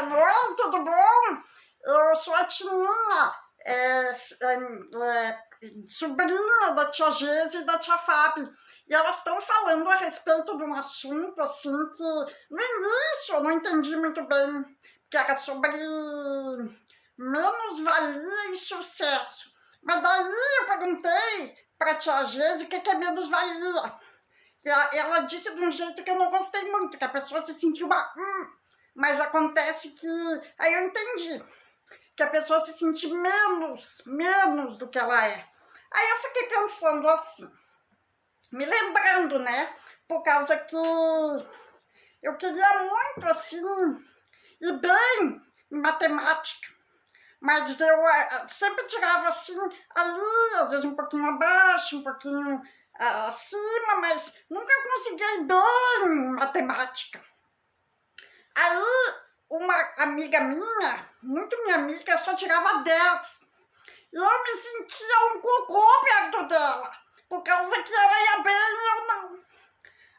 Oi, tudo bom? Eu sou a Tininha, sobrinha da tia Geise e da tia Fábio. E elas estão falando a respeito de um assunto, assim, que no início eu não entendi muito bem, que era sobre menos-valia e sucesso. Mas daí eu perguntei para a tia Geise o que é menos-valia. E ela disse de um jeito que eu não gostei muito, que a pessoa se sentiu uma... Mas acontece que... Aí eu entendi que a pessoa se sente menos do que ela é. Aí eu fiquei pensando assim, me lembrando, né? Por causa que eu queria muito, assim, ir bem em matemática. Mas eu sempre tirava, assim, ali, às vezes um pouquinho abaixo, um pouquinho acima, mas nunca conseguia ir bem em matemática. Aí, uma amiga minha, muito minha amiga, só tirava 10. E eu me sentia um cocô perto dela, por causa que ela ia bem e eu não.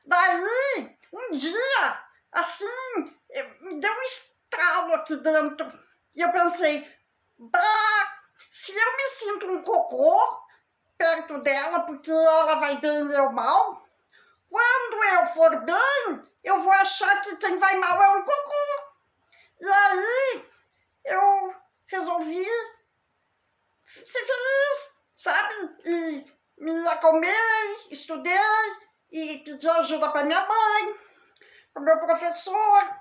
Daí, um dia, assim, me deu um estralo aqui dentro. E eu pensei, bah, se eu me sinto um cocô perto dela, porque ela vai bem e eu mal, quando eu for bem, eu vou achar que quem vai mal é um cocô. E aí, eu resolvi ser feliz, sabe? E me acalmei, estudei, e pedi ajuda para minha mãe, para o meu professor,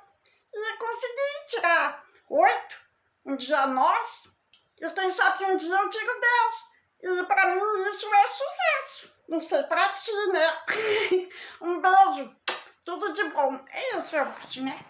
e consegui tirar 8, um dia 9, e quem sabe um dia eu tiro 10. E para mim isso é sucesso. Não sei para ti, né? Um beijo, tudo de bom. Isso eu acho, né?